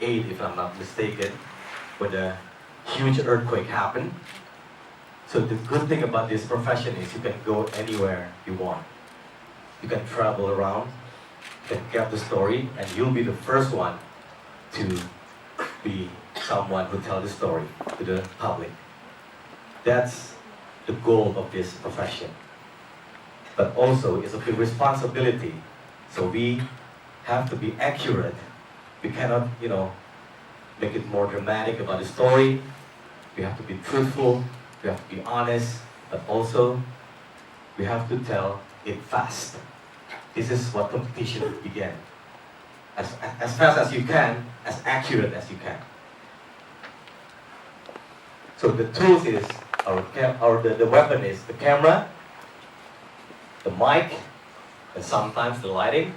2008, if I'm not mistaken, when a huge earthquake happened. So the good thing about this profession is you can go anywhere you want. You can travel around, you can get the story, and you'll be the first one to be someone who tells the story to the public. That's the goal of this profession. But also, it's a big responsibility. So we have to be accurate. We cannot, make it more dramatic about the story. We have to be truthful. We have to be honest. But also, we have to tell it fast. This is what competition began. As fast as you can, as accurate as you can. So the tools is, the weapon is the camera, the mic, and sometimes the lighting.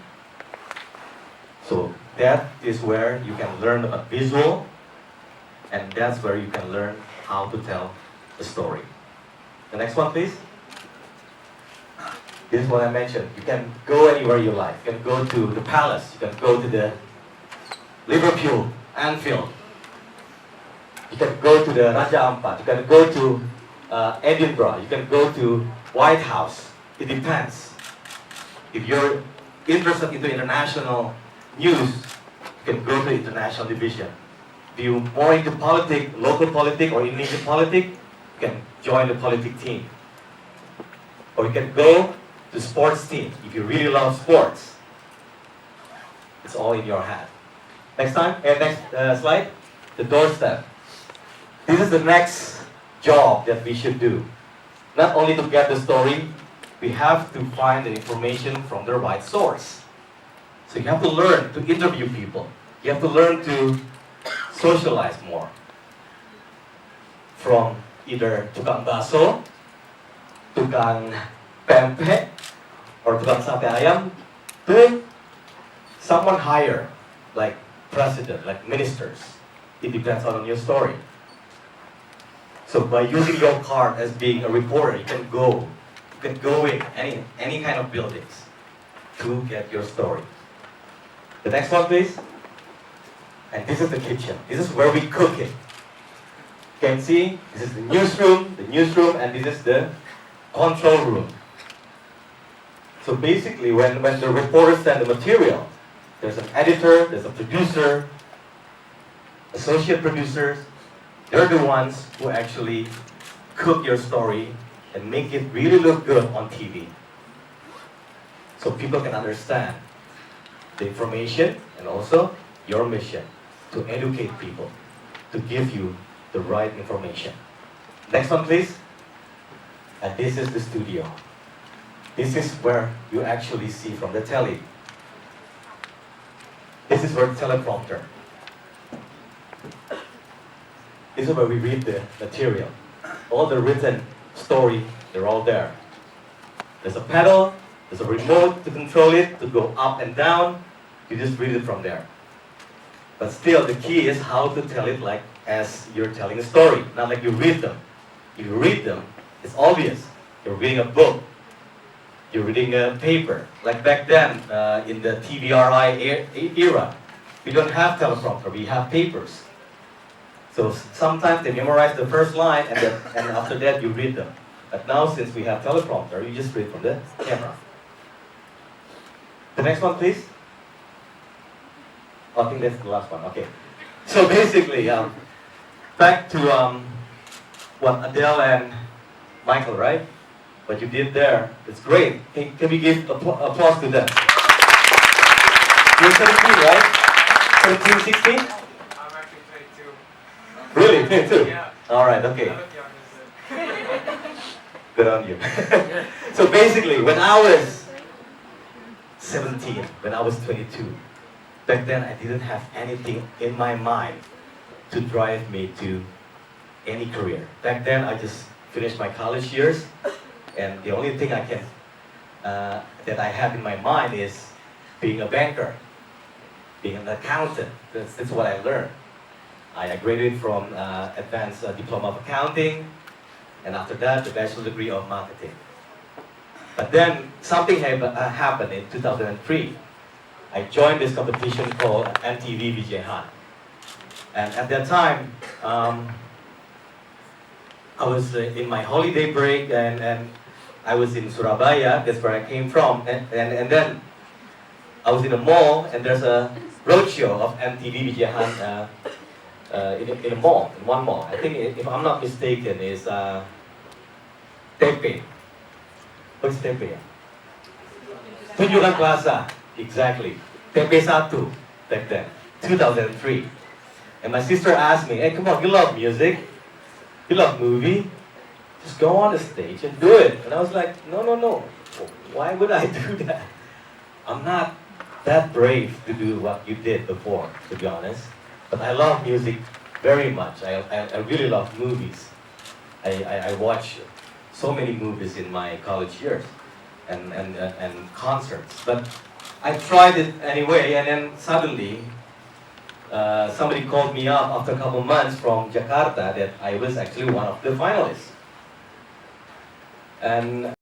So that is where you can learn about visual, and that's where you can learn how to tell the story. The next one, please. This is what I mentioned. You can go anywhere you like. You can go to the palace. You can go to the Liverpool, Anfield. You can go to the Raja Ampat. You can go to Edinburgh. You can go to White House. It depends. If you're interested into international news, you can go to the international division. If you're more into politics, local politics or Indonesian politics, you can join the politics team. Or you can go to sports team if you really love sports. It's all in your hand. Next slide. The doorstep. This is the next job that we should do. Not only to get the story, we have to find the information from the right source. So you have to learn to interview people. You have to learn to socialize more. From either tukang baso, tukang pempek, or tukang sate ayam, to someone higher, like president, like ministers. It depends on your story. So by using your card as being a reporter, you can go in any kind of buildings to get your story. The next one, please. And this is the kitchen. This is where we cook it. You can see, this is the newsroom, and this is the control room. So basically, when the reporters send the material, there's an editor, there's a producer, associate producers. They're the ones who actually cook your story and make it really look good on TV. So people can understand the information and also your mission to educate people, to give you the right information. Next one, please. And this is the studio. This is where you actually see from the telly. This is where the teleprompter. This is where we read the material. All the written story, they're all there. There's a pedal, there's a remote to control it, to go up and down. You just read it from there. But still, the key is how to tell it like as you're telling a story, not like you read them. If you read them, it's obvious. You're reading a book. You're reading a paper. Like back then, in the TVRI era, we don't have teleprompter, we have papers. So sometimes they memorize the first line and after that you read them. But now since we have teleprompter, you just read from the camera. The next one, please. I think that's the last one. Okay. So basically, back to what Adele and Michael, right? What you did there, it's great. Can we give applause to them? You're 17, right? 17, 16? I'm actually 22. Really? 22? Yeah. All right, okay. I look young, Good on you. So basically, when I was 17, when I was 22, back then I didn't have anything in my mind to drive me to any career. Back then I just finished my college years, and the only thing I can that I have in my mind is being a banker, being an accountant. That's what I learned. I graduated from advanced diploma of accounting, and after that, the bachelor degree of marketing. But then something happened in 2003. I joined this competition called MTV Vijay. And at that time, I was in my holiday break, and I was in Surabaya. That's where I came from. And then I was in a mall, and there's a roadshow of MTV Bijahan in a mall, in one mall. I think, if I'm not mistaken, is TP. What's TP? Tunjungan Plaza, exactly. TP1 back then, 2003. And my sister asked me, hey, come on, you love music, you love movie, just go on the stage and do it. And I was like, no, why would I do that? I'm not that brave to do what you did before, to be honest. But I love music very much. I really love movies. I watch so many movies in my college years and concerts. But I tried it anyway, and then suddenly somebody called me up after a couple months from Jakarta that I was actually one of the finalists. And